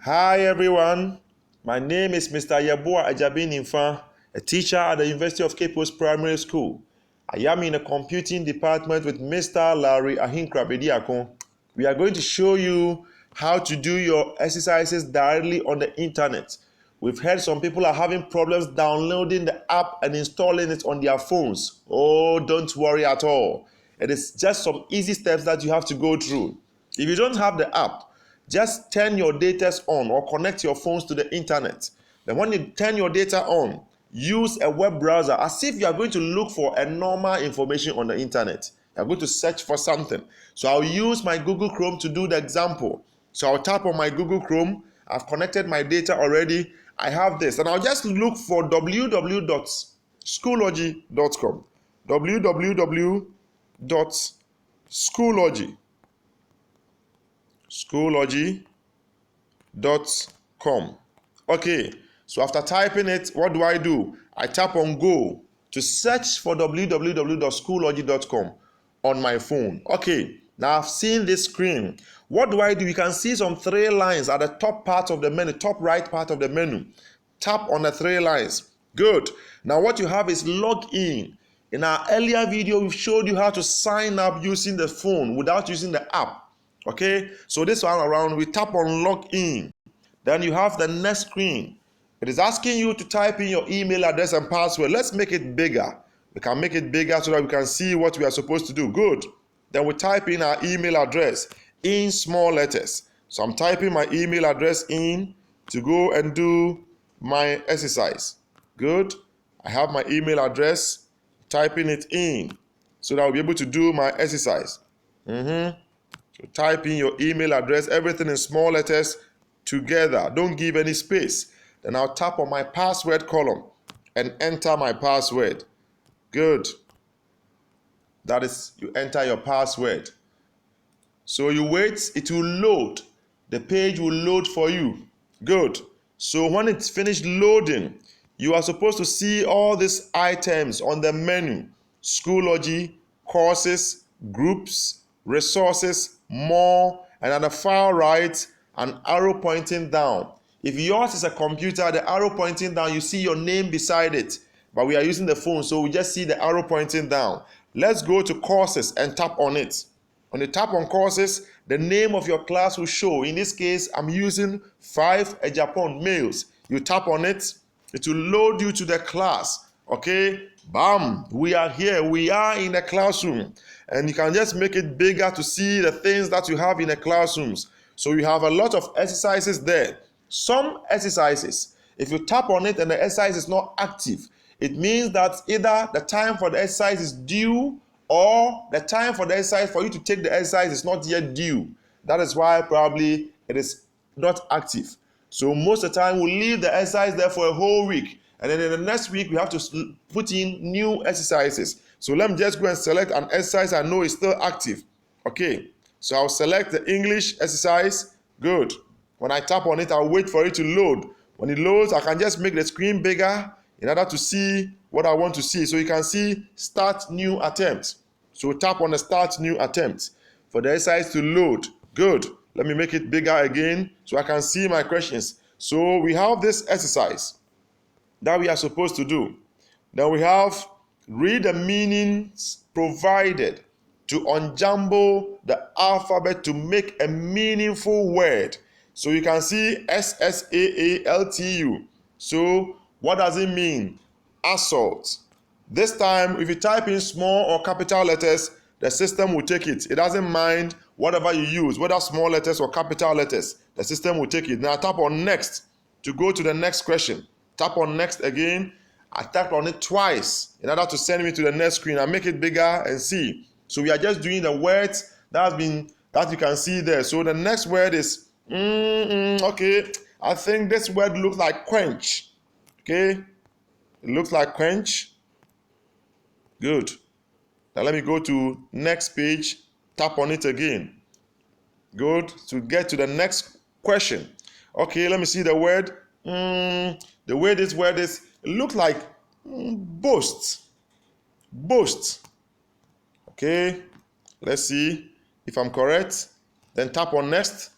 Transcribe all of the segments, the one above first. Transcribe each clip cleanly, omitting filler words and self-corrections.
Hi everyone, my name is Mr. Yeboah Ajabin Infa, a teacher at the University of Cape Coast Primary School. I am in the computing department with Mr. Larry Ahinkra Bediako. We are going to show you how to do your exercises directly on the internet. We've heard some people are having problems downloading the app and installing it on their phones. Oh, don't worry at all. It is just some easy steps that you have to go through. If you don't have the app, just turn your data on or connect your phones to the internet. Then when you turn your data on, use a web browser as if you are going to look for a normal information on the internet. You are going to search for something. So I'll use my Google Chrome to do the example. So I'll tap on my Google Chrome. I've connected my data already. I have this. And I'll just look for www.schoology.com. schoology.com. Okay, so after typing it, what do? I tap on go to search for www.schoology.com on my phone. Okay, now I've seen this screen. What do? You can see some three lines at the top part of the menu, top right part of the menu. Tap on the three lines. Good. Now what you have is log in. In our earlier video, we showed you how to sign up using the phone without using the app. Okay, so this one around, we tap on log in. Then you have the next screen. It is asking you to type in your email address and password. Let's make it bigger. We can make it bigger so that we can see what we are supposed to do. Good. Then we type in our email address in small letters. So I'm typing my email address in to go and do my exercise. Good. I have my email address, typing it in so that I'll be able to do my exercise. So type in your email address, everything in small letters together. Don't give any space. Then I'll tap on my password column and enter my password. Good. That is, you enter your password. So you wait, it will load. The page will load for you. Good. So when it's finished loading, you are supposed to see all these items on the menu. Schoology, courses, groups, resources, more, and at the far right, an arrow pointing down. If yours is a computer, the arrow pointing down, you see your name beside it. But we are using the phone, so we just see the arrow pointing down. Let's go to courses and tap on it. When you tap on courses, the name of your class will show. In this case, I'm using 5 Japan males. You tap on it, it will load you to the class. Okay, bam, we are here. We are in the classroom. And you can just make it bigger to see the things that you have in the classrooms. So you have a lot of exercises there. Some exercises, if you tap on it and the exercise is not active, it means that either the time for the exercise is due or the time for the exercise for you to take the exercise is not yet due. That is why probably it is not active. So most of the time we'll leave the exercise there for a whole week. And then in the next week, we have to put in new exercises. So let me just go and select an exercise I know is still active. Okay, so I'll select the English exercise. Good. When I tap on it, I'll wait for it to load. When it loads, I can just make the screen bigger in order to see what I want to see. So you can see start new attempt. So tap on the start new attempt for the exercise to load. Good. Let me make it bigger again so I can see my questions. So we have this exercise that we are supposed to do. Then we have read the meanings provided to unjumble the alphabet to make a meaningful word. So you can see SSAALTU. So what does it mean? Assault. This time, if you type in small or capital letters, the system will take it. It doesn't mind whatever you use, whether small letters or capital letters. The system will take it. Now tap on next to go to the next question. Tap on next again. I tapped on it twice in order to send me to the next screen. I make it bigger and see. So we are just doing the words that you can see there. So the next word is okay. I think this word looks like quench. Okay, it looks like quench. Good. Now let me go to next page. Tap on it again. Good. To get to the next question. Okay, let me see the word. The way this word is, it looks like boast. Boast. Okay, let's see if I'm correct. Then tap on next.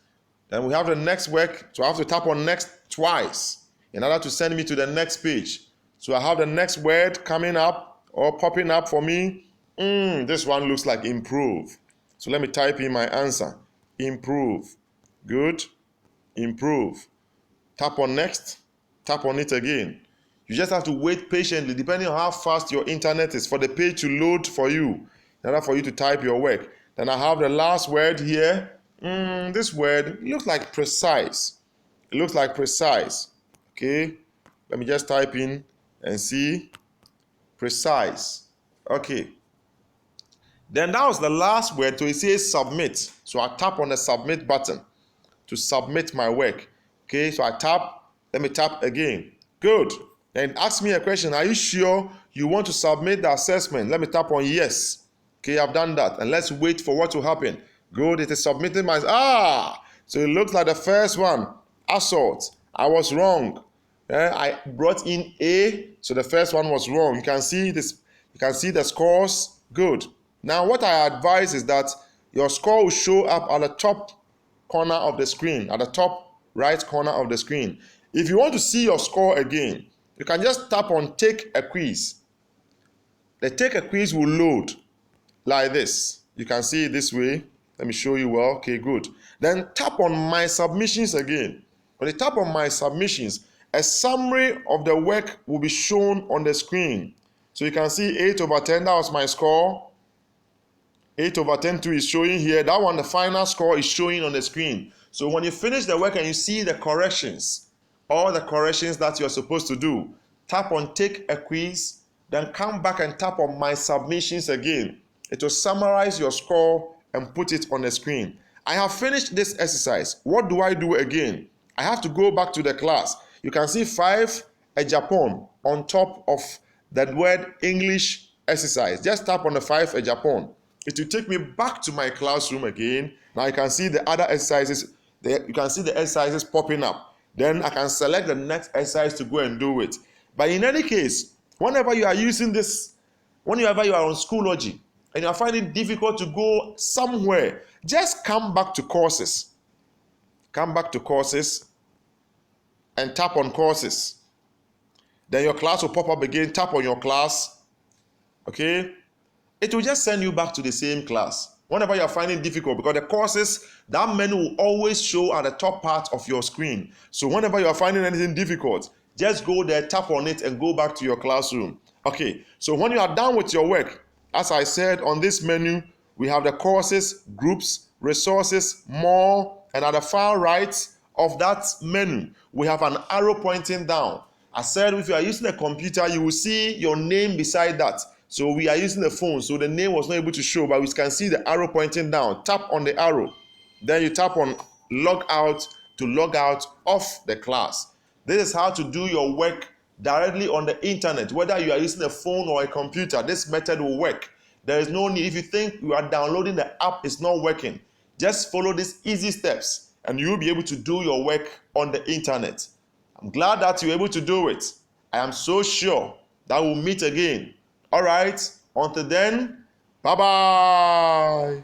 Then we have the next work, so I have to tap on next twice in order to send me to the next page. So I have the next word coming up or popping up for me. This one looks like improve. So let me type in my answer. Improve. Good. Improve. Tap on next. Tap on it again. You just have to wait patiently, depending on how fast your internet is, for the page to load for you, in order for you to type your work. Then I have the last word here. This word looks like precise. It looks like precise. Okay. Let me just type in and see. Precise. Okay. Then that was the last word. So it says submit. So I tap on the submit button to submit my work. Okay. So I tap. Let me tap again. Good. Then ask me a question. Are you sure you want to submit the assessment? Let me tap on yes. Okay, I've done that. And let's wait for what to happen. Good, it is submitting my... So it looks like the first one. Assault. I was wrong. I brought in A, so the first one was wrong. You can see this. You can see the scores. Good. Now what I advise is that your score will show up at the top corner of the screen, at the top right corner of the screen. If you want to see your score again, you can just tap on take a quiz. The take a quiz will load like this. You can see it this way. Let me show you well. Okay, good. Then tap on my submissions again. When you tap on my submissions, a summary of the work will be shown on the screen. So you can see 8/10, that was my score. 8/10 is showing here. That one, the final score, is showing on the screen. So when you finish the work and you see the corrections, all the corrections that you're supposed to do, tap on take a quiz, then come back and tap on my submissions again. It will summarize your score and put it on the screen. I have finished this exercise. What do I do again? I have to go back to the class. You can see 5 Japan on top of that word English exercise. Just tap on the 5 Japan. It will take me back to my classroom again. Now you can see the other exercises. You can see the exercises popping up. Then I can select the next exercise to go and do it. But in any case, whenever you are using this, whenever you are on Schoology and you are finding it difficult to go somewhere, just come back to courses. Come back to courses and tap on courses. Then your class will pop up again. Tap on your class. Okay? It will just send you back to the same class. Whenever you are finding it difficult, because the courses, that menu will always show at the top part of your screen. So whenever you are finding anything difficult, just go there, tap on it, and go back to your classroom. Okay, so when you are done with your work, as I said, on this menu, we have the courses, groups, resources, more, and at the far right of that menu, we have an arrow pointing down. I said if you are using a computer, you will see your name beside that. So we are using the phone, so the name was not able to show, but we can see the arrow pointing down. Tap on the arrow. Then you tap on log out to log out of the class. This is how to do your work directly on the internet. Whether you are using a phone or a computer, this method will work. There is no need. If you think you are downloading the app, it's not working. Just follow these easy steps and you'll be able to do your work on the internet. I'm glad that you're able to do it. I am so sure that we'll meet again. All right, until then, bye-bye.